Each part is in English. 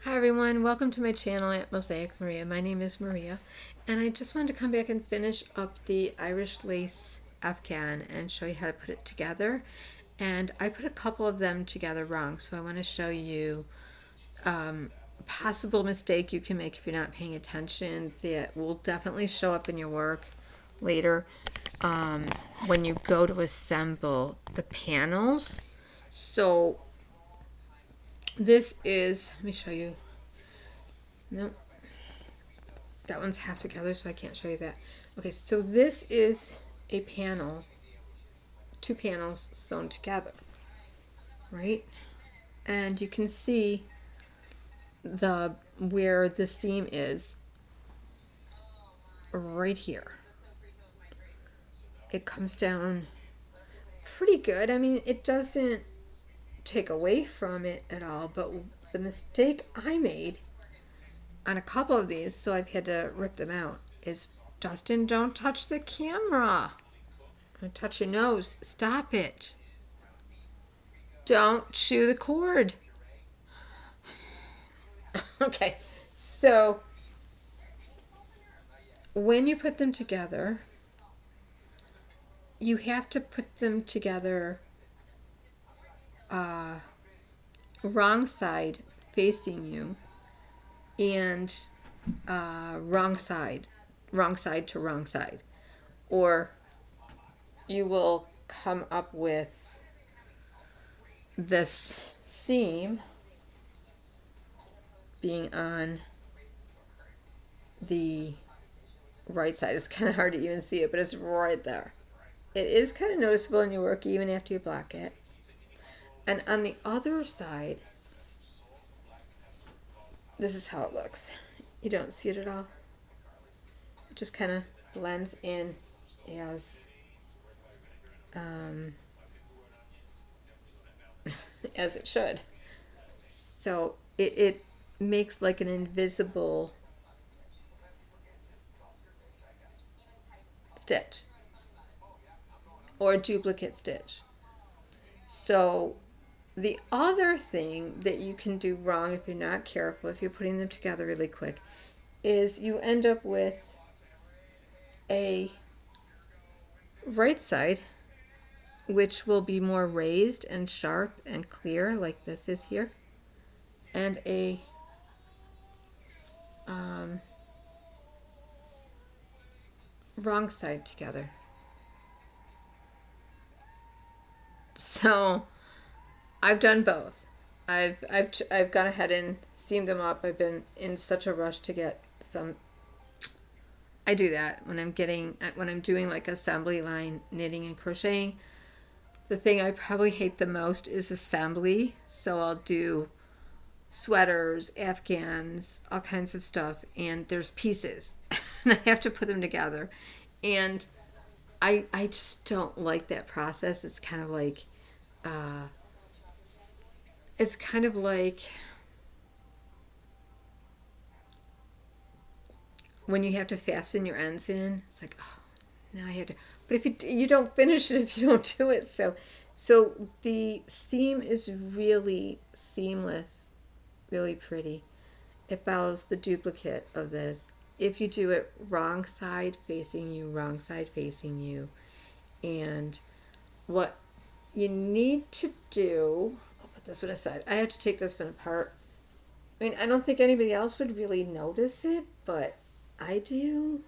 Hi everyone, welcome to my channel at Mosaic Maria. My name is Maria, and I just wanted to come back and finish up the Irish Lace Afghan and show you how to put it together. And I put a couple of them together wrong, so I want to show you a possible mistake you can make if you're not paying attention that will definitely show up in your work later when you go to assemble the panels. So this is, let me show you. Nope. That one's half together, so I can't show you that. Okay, so this is a panel, two panels sewn together, right? And you can see the where the seam is right here. It comes down pretty good. I mean, it doesn't take away from it at all, but the mistake I made on a couple of these, so I've had to rip them out, is Dustin, don't touch the camera. Don't touch your nose. Stop it. Don't chew the cord. Okay, so when you put them together, you have to put them together wrong side facing you and wrong side to wrong side, or you will come up with this seam being on the right side. It's kind of hard to even see it, but it's right there. It is kind of noticeable in your work even after you block it. And on the other side, this is how it looks. You don't see it at all. It just kind of blends in as um, as it should. So it makes like an invisible stitch or a duplicate stitch. So the other thing that you can do wrong if you're not careful, if you're putting them together really quick, is you end up with a right side which will be more raised and sharp and clear like this is here, and a wrong side together. So I've done both. I've gone ahead and seamed them up. I've been in such a rush to get some. I do that when I'm doing like assembly line knitting and crocheting. The thing I probably hate the most is assembly. So I'll do sweaters, Afghans, all kinds of stuff, and there's pieces, and I have to put them together, and I just don't like that process. Uh, it's kind of like when you have to fasten your ends in. It's like, oh, now I have to. But if you don't finish it if you don't do it, so the seam is really seamless, really pretty. It follows the duplicate of this. If you do it wrong side facing you, wrong side facing you, and what you need to do, I'll put this one aside. I have to take this one apart. I mean, I don't think anybody else would really notice it, but I do.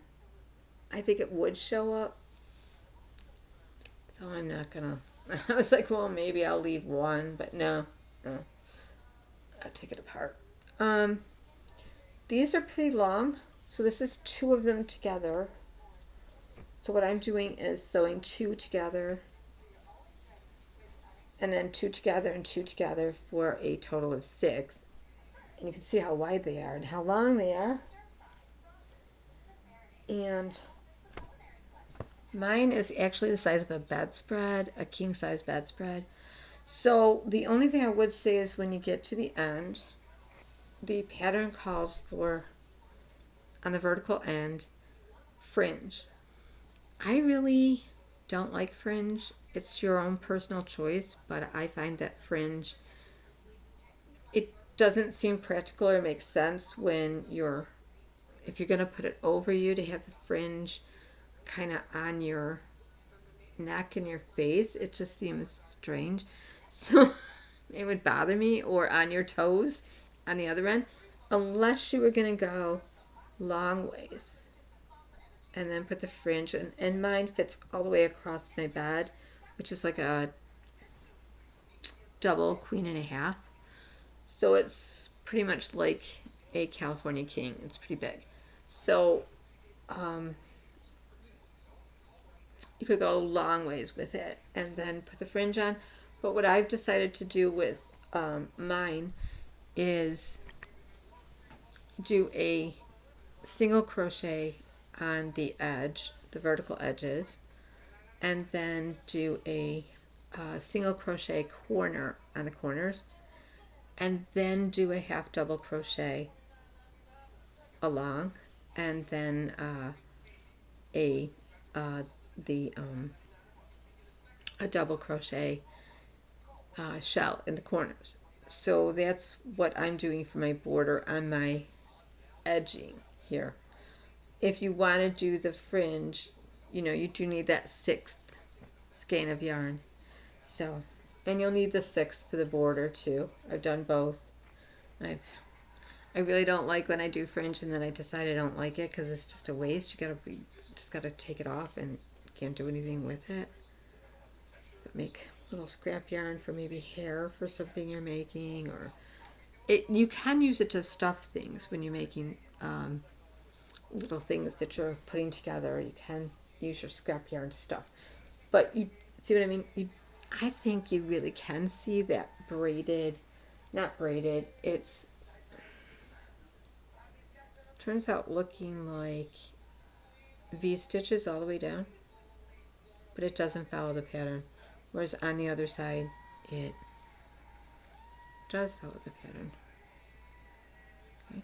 I think it would show up. So I'm not gonna. I was like, well, maybe I'll leave one, but no. I'll take it apart. Um, these are pretty long, so this is two of them together. So what I'm doing is sewing two together, and then two together and two together for a total of 6. And you can see how wide they are and how long they are. And mine is actually the size of a bedspread, a king size bedspread. So the only thing I would say is when you get to the end, the pattern calls for, on the vertical end, fringe. I really don't like fringe. It's your own personal choice, but I find that fringe, it doesn't seem practical or make sense when if you're going to put it over you to have the fringe kind of on your neck and your face. It just seems strange. So it would bother me, or on your toes on the other end, unless you were going to go long ways and then put the fringe in. And mine fits all the way across my bed, which is like a double queen and a half. So it's pretty much like a California king. It's pretty big. So um, you could go long ways with it and then put the fringe on. But what I've decided to do with mine is do a single crochet on the edge, the vertical edges, and then do a single crochet corner on the corners, and then do a half double crochet along, and then a the a double crochet shell in the corners. So that's what I'm doing for my border on my edging here. If you want to do the fringe, you do need that sixth skein of yarn. So, and you'll need the sixth for the border too. I've done both. I really don't like when I do fringe and then I decide I don't like it because it's just a waste. Just gotta take it off and can't do anything with it. But make little scrap yarn for maybe hair for something you're making, or you can use it to stuff things when you're making little things that you're putting together. You can use your scrap yarn stuff, but you see what I mean. I think you really can see that braided, not braided. It's turns out looking like V stitches all the way down, but it doesn't follow the pattern. Whereas on the other side, it does follow the pattern. Okay.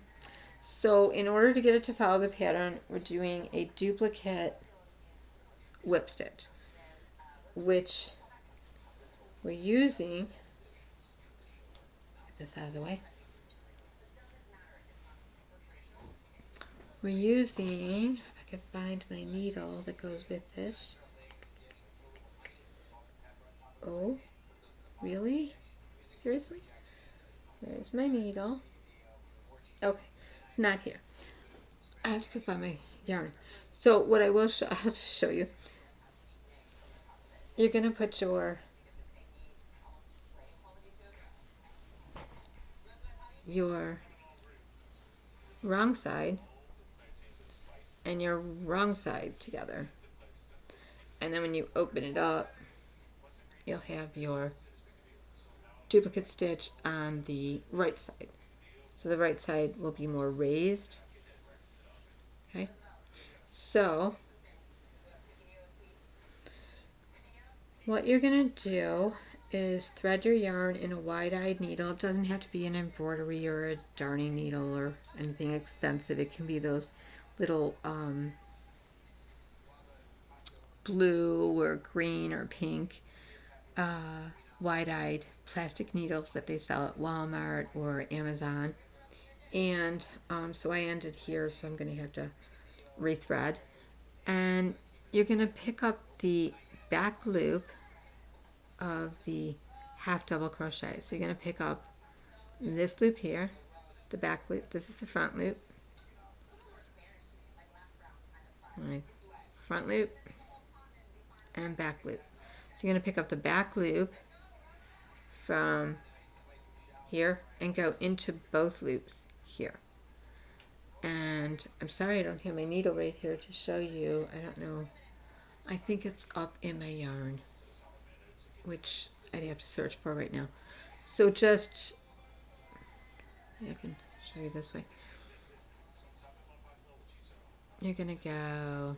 So in order to get it to follow the pattern, we're doing a duplicate whip stitch, which we're using, get this out of the way, we're using, if I can find my needle that goes with this. Oh, really? Seriously? There's my needle. Okay, not here. I have to go find my yarn. So what I will show, I'll just show you. You're going to put your wrong side and your wrong side together. And then when you open it up, you'll have your duplicate stitch on the right side. So the right side will be more raised. Okay. So what you're going to do is thread your yarn in a wide-eyed needle. It doesn't have to be an embroidery or a darning needle or anything expensive. It can be those little blue or green or pink wide-eyed plastic needles that they sell at Walmart or Amazon. And so I ended here, so I'm going to have to rethread. And you're going to pick up the back loop of the half double crochet. So you're going to pick up this loop here, the back loop. This is the front loop. Right. Front loop and back loop. So you're going to pick up the back loop from here and go into both loops here. And I'm sorry I don't have my needle right here to show you. I don't know. I think it's up in my yarn, which I'd have to search for right now. So just, I can show you this way. You're going to go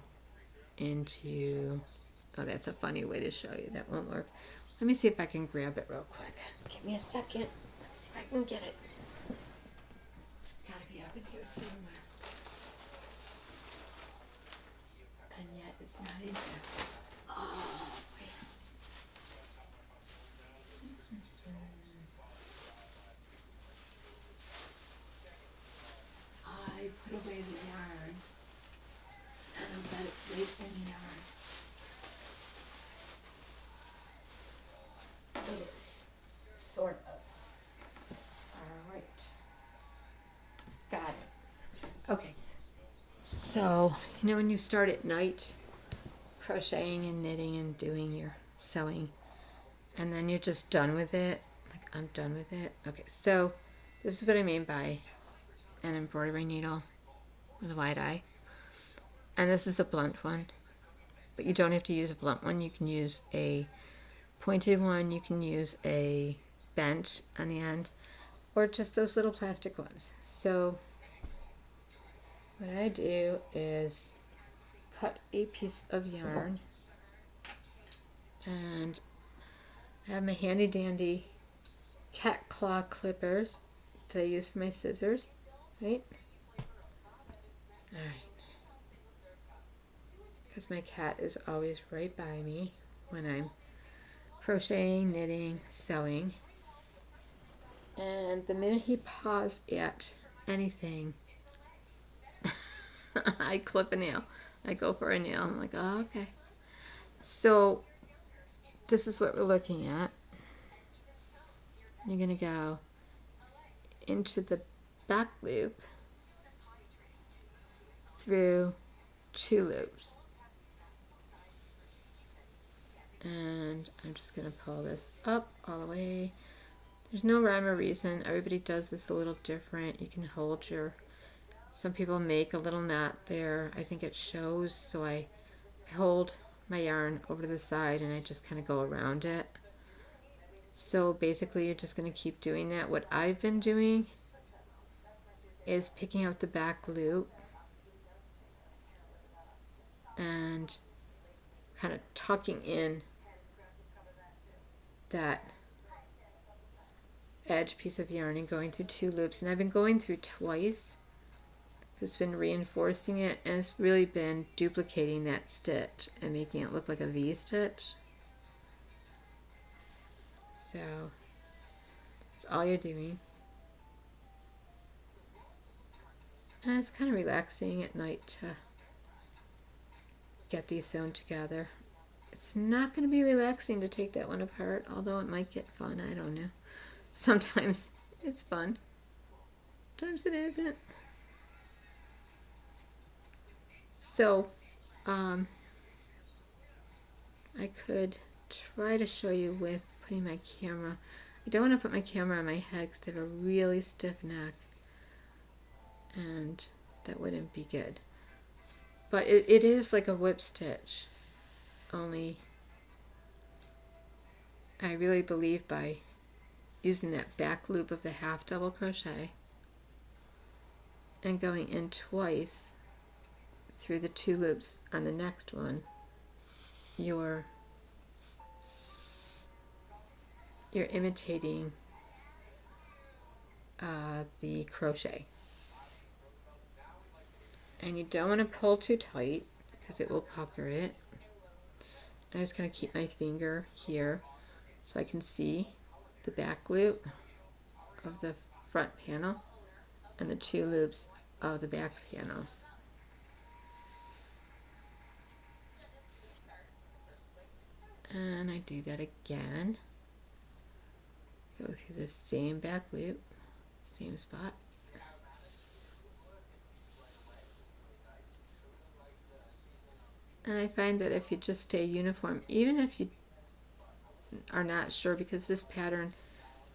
into, oh, that's a funny way to show you. That won't work. Let me see if I can grab it real quick. Give me a second. Let me see if I can get it. It's got to be up in here somewhere. And yet it's not in here. Oh, wait. put away the yarn, and I'll bet it's weight in yarn. It is, sort of. All right, got it. Okay, so you know when you start at night crocheting and knitting and doing your sewing, and then you're just done with it, like I'm done with it. Okay, so this is what I mean by an embroidery needle with a wide eye, and this is a blunt one, but you don't have to use a blunt one. You can use a pointed one, you can use a bent on the end, or just those little plastic ones. So what I do is cut a piece of yarn, and I have my handy dandy cat claw clippers that I use for my scissors, right? Alright. Because my cat is always right by me when I'm crocheting, knitting, sewing. And the minute he paws at anything, I clip a nail. I go for a nail. I'm like, oh, okay. So this is what we're looking at. You're going to go into the back loop through 2 loops. And I'm just going to pull this up all the way. There's no rhyme or reason. Everybody does this a little different. You can hold your... Some people make a little knot there. I think it shows, so I hold my yarn over to the side and I just kind of go around it. So basically you're just going to keep doing that. What I've been doing is picking out the back loop and kind of tucking in that edge piece of yarn and going through 2 loops. And I've been going through twice. It's been reinforcing it, and it's really been duplicating that stitch and making it look like a V stitch. So that's all you're doing. And it's kind of relaxing at night to get these sewn together. It's not going to be relaxing to take that one apart, although it might get fun. I don't know. Sometimes it's fun. Sometimes it isn't. So, I could try to show you with putting my camera. I don't want to put my camera on my head because I have a really stiff neck, and that wouldn't be good. But it is like a whip stitch, only I really believe by using that back loop of the half double crochet and going in twice through the 2 loops on the next one, you're imitating the crochet. And you don't want to pull too tight because it will pucker it. I'm just going to keep my finger here so I can see the back loop of the front panel and the 2 loops of the back panel. And I do that again. Go through the same back loop, same spot. And I find that if you just stay uniform, even if you are not sure, because this pattern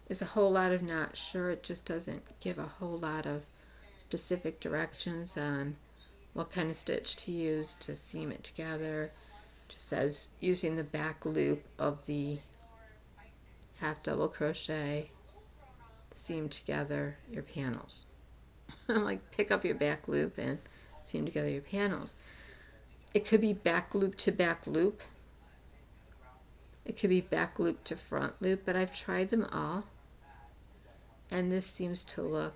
is a whole lot of not sure, it just doesn't give a whole lot of specific directions on what kind of stitch to use to seam it together. It just says using the back loop of the half double crochet, seam together your panels. Like pick up your back loop and seam together your panels. It could be back loop to back loop. It could be back loop to front loop, but I've tried them all. And this seems to look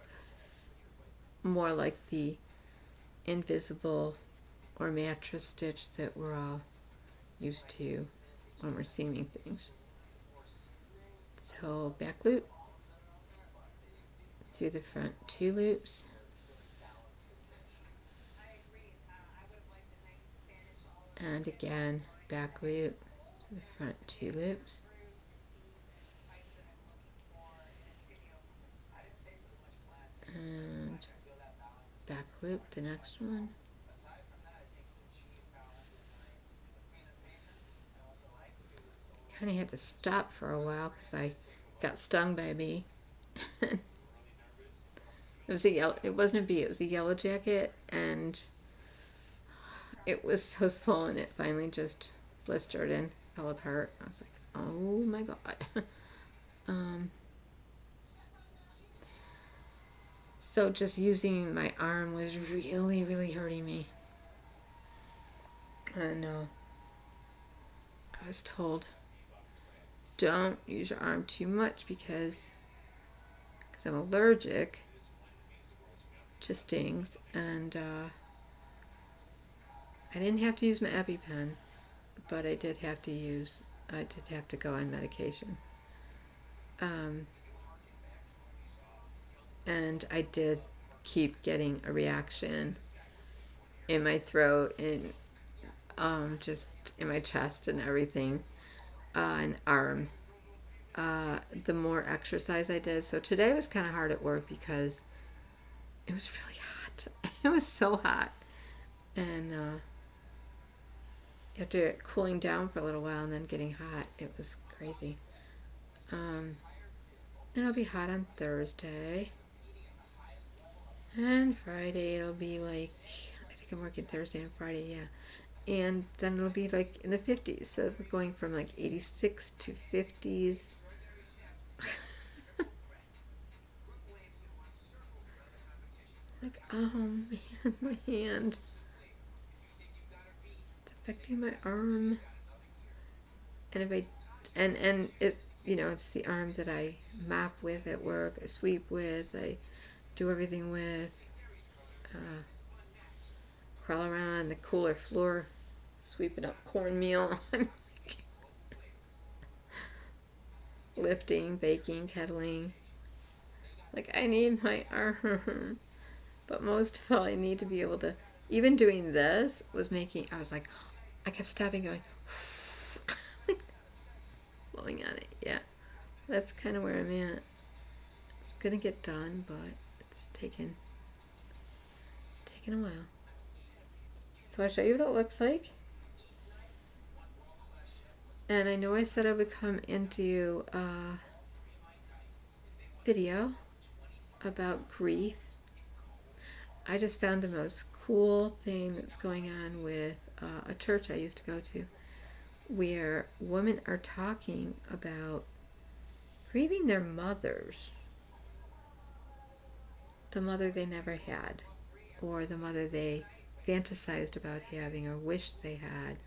more like the invisible or mattress stitch that we're all used to when we're seaming things. So back loop through the front 2 loops, And again, back loop to the front 2 loops. And back loop the next one. Kind of had to stop for a while because I got stung by a bee. It was it wasn't a bee, it was a yellow jacket, and it was so swollen it finally just blistered and fell apart. I was like, oh my god. So just using my arm was really, really hurting me. I know. I was told, don't use your arm too much because I'm allergic to stings, and I didn't have to use my EpiPen, but I did have to go on medication. And I did keep getting a reaction in my throat and just in my chest and everything, and arm. The more exercise I did. So today was kind of hard at work because it was really hot. It was so hot. And after it cooling down for a little while and then getting hot, it was crazy. And it'll be hot on Thursday. And Friday it'll be like, I think I'm working Thursday and Friday, yeah. And then it'll be like in the 50s. So we're going from like 86 to 50s. Like, oh man, my hand. It's affecting my arm. And if I, and it, it's the arm that I mop with at work, I sweep with, I do everything with, crawl around on the cooler floor, sweeping up cornmeal, lifting, baking, kettling. Like, I need my arm. But most of all, I need to be able to, even doing this was making, I was like, I kept stopping going, blowing on it, yeah. That's kind of where I'm at. It's gonna get done, but it's taken a while. So I'll show you what it looks like. And I know I said I would come into a video about grief. I just found the most cool thing that's going on with a church I used to go to, where women are talking about grieving their mothers. The mother they never had, or the mother they fantasized about having or wished they had,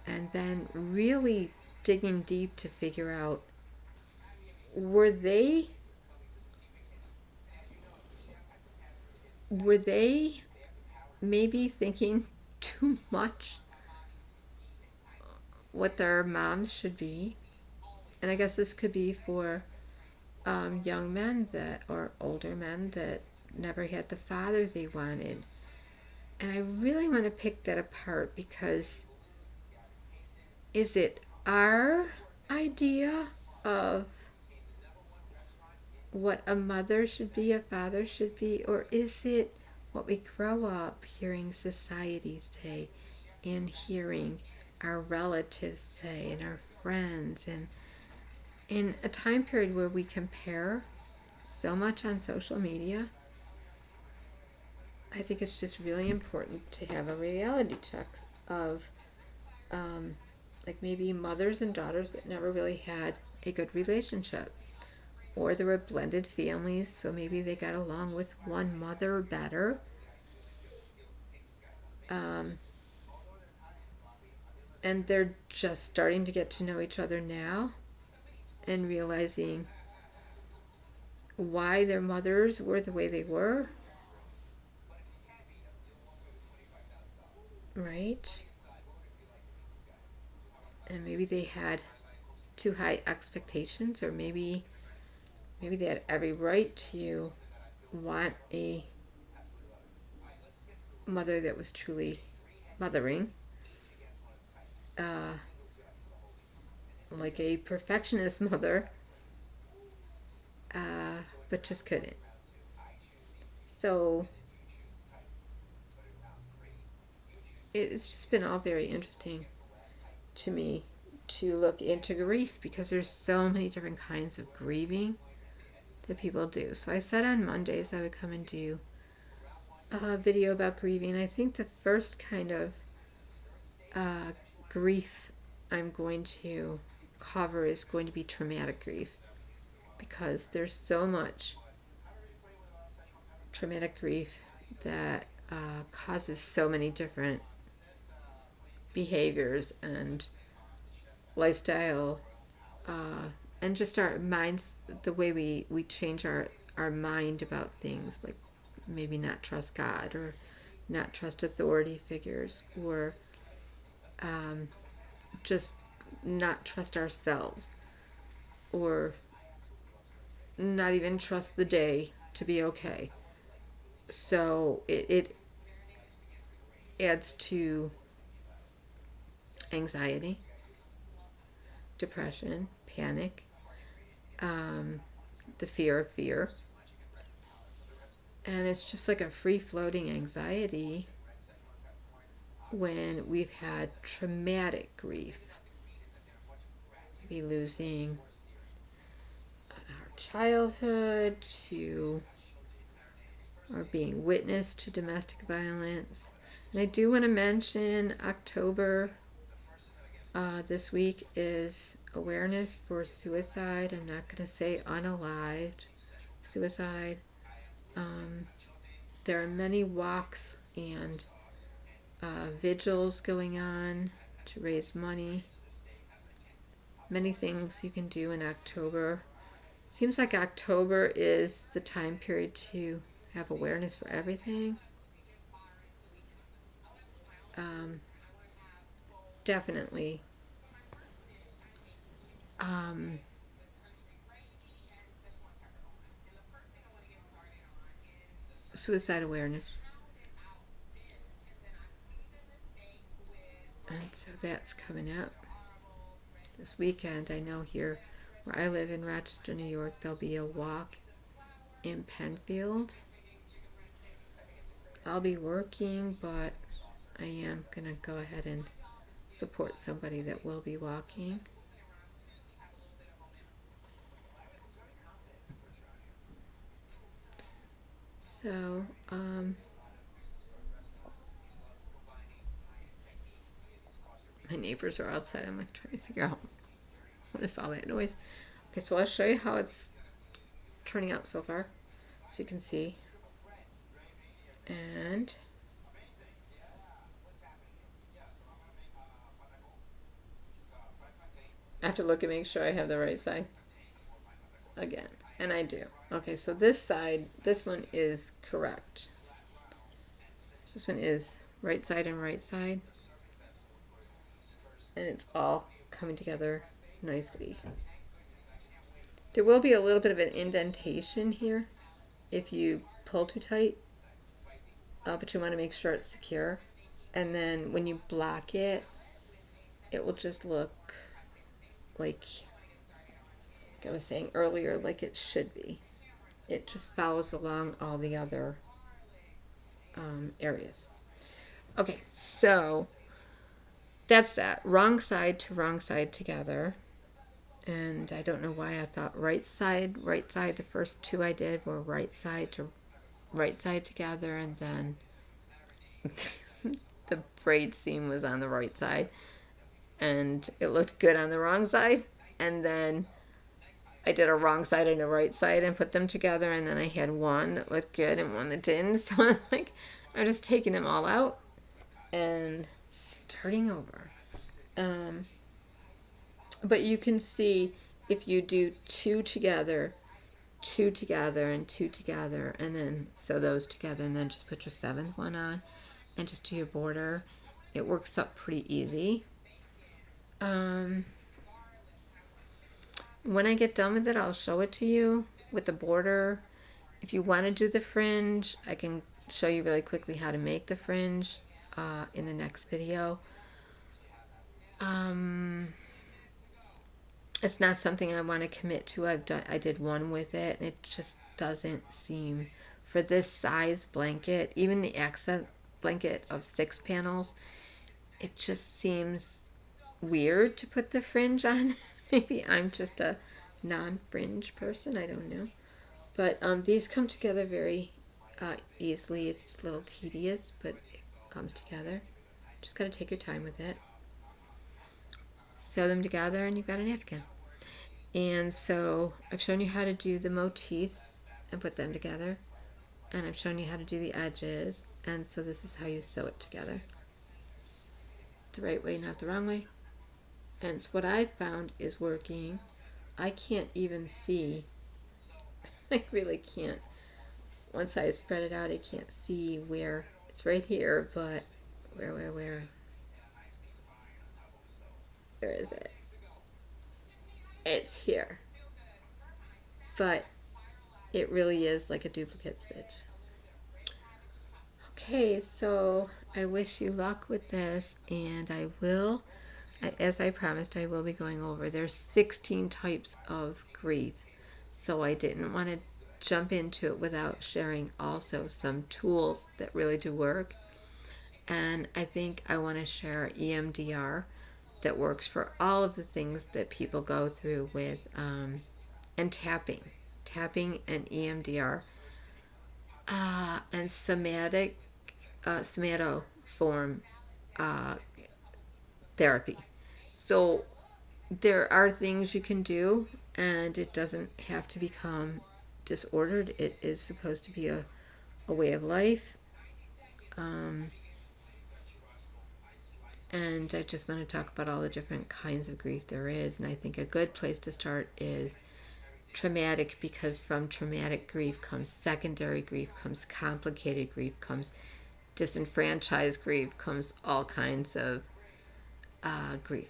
and then really digging deep to figure out, were they maybe thinking too much what their moms should be? And I guess this could be for young men or older men that never had the father they wanted. And I really want to pick that apart, because is it our idea of what a mother should be, a father should be, or is it what we grow up hearing society say and hearing our relatives say and our friends, and in a time period where we compare so much on social media? I think it's just really important to have a reality check of like maybe mothers and daughters that never really had a good relationship, or there were blended families, so maybe they got along with one mother better. And they're just starting to get to know each other now and realizing why their mothers were the way they were, right? And maybe they had too high expectations, or maybe they had every right to want a mother that was truly mothering. uh, like a perfectionist mother, but just couldn't. So it's just been all very interesting to me to look into grief because there's so many different kinds of grieving that people do. So I said on Mondays I would come and do a video about grieving. I think the first kind of uh, grief I'm going to cover is going to be traumatic grief because there's so much traumatic grief that causes so many different behaviors and lifestyle and just our minds, the way we change our mind about things, like maybe not trust God or not trust authority figures or um, just not trust ourselves or not even trust the day to be okay. So it adds to anxiety, depression, panic, um, the fear of fear. And it's just like a free floating anxiety when we've had traumatic grief. Maybe losing our childhood to or being witness to domestic violence. And I do want to mention October this week is awareness for suicide. I'm not going to say unalived suicide. Um, there are many walks and vigils going on to raise money. Many things you can do in October. Seems like October is the time period to have awareness for everything. Um, Definitely. Um, Suicide awareness. And so that's coming up this weekend. I know here where I live in Rochester, New York, there'll be a walk in Penfield. I'll be working, but I am going to go ahead and support somebody that will be walking. So, my neighbors are outside. I'm like trying to figure out what is all that noise. Okay, so I'll show you how it's turning out so far, so you can see. And I have to look and make sure I have the right side again. And I do. Okay, so this side, this one is correct. This one is right side and right side. And it's all coming together nicely. There will be a little bit of an indentation here if you pull too tight, but you want to make sure it's secure. And then when you block it, it will just look like I was saying earlier, like it should be. It just follows along all the other areas. Okay, so that's that. Wrong side to wrong side together. And I don't know why I thought right side, right side. The first two I did were right side to right side together, and then the braid seam was on the right side, and it looked good on the wrong side. And then I did a wrong side and a right side and put them together, and then I had one that looked good and one that didn't. So I was like, I'm just taking them all out and starting over. But you can see if you do two together, and two together, and then sew those together, and then just put your seventh one on and just do your border. It works up pretty easy. When I get done with it, I'll show it to you with the border. If you want to do the fringe, I can show you really quickly how to make the fringe in the next video. Um, it's not something I want to commit to. I did one with it, and it just doesn't seem, for this size blanket, even the accent blanket of 6 panels, it just seems weird to put the fringe on. Maybe I'm just a non-fringe person. I don't know. But these come together very easily. It's just a little tedious, but it comes together. Just got to take your time with it. Sew them together, and you've got an Afghan. And so I've shown you how to do the motifs and put them together. And I've shown you how to do the edges. And so this is how you sew it together. The right way, not the wrong way. And it's what I've found is working. I can't even see. I really can't. Once I spread it out, I can't see where. It's right here, but where is it? It's here. But it really is like a duplicate stitch. Okay, so I wish you luck with this, and I will, as I promised, I will be going over. There's 16 types of grief, so I didn't want to jump into it without sharing also some tools that really do work. And I think I want to share EMDR that works for all of the things that people go through with, and tapping and EMDR, and somatoform uh, therapy. So there are things you can do, and it doesn't have to become disordered. It is supposed to be a way of life. Um, and I just want to talk about all the different kinds of grief there is. And I think a good place to start is traumatic, because from traumatic grief comes secondary grief, comes complicated grief, comes disenfranchised grief, comes all kinds of grief.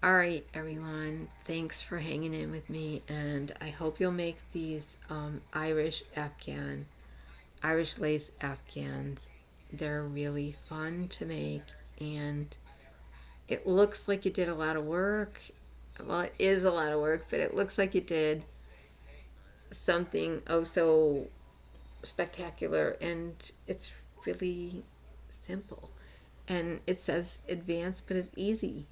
All right, everyone, thanks for hanging in with me, and I hope you'll make these Irish lace Afghans. They're really fun to make, and it looks like you did a lot of work. Well, it is a lot of work, but it looks like you did something oh so spectacular, and it's really simple. And it says advanced, but it's easy.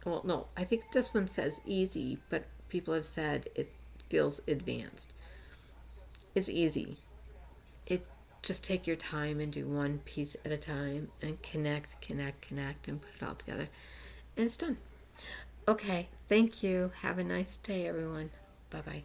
Well, no, I think this one says easy, but people have said it feels advanced. It's easy. It just take your time and do one piece at a time and connect, and put it all together. And it's done. Okay, thank you. Have a nice day, everyone. Bye bye.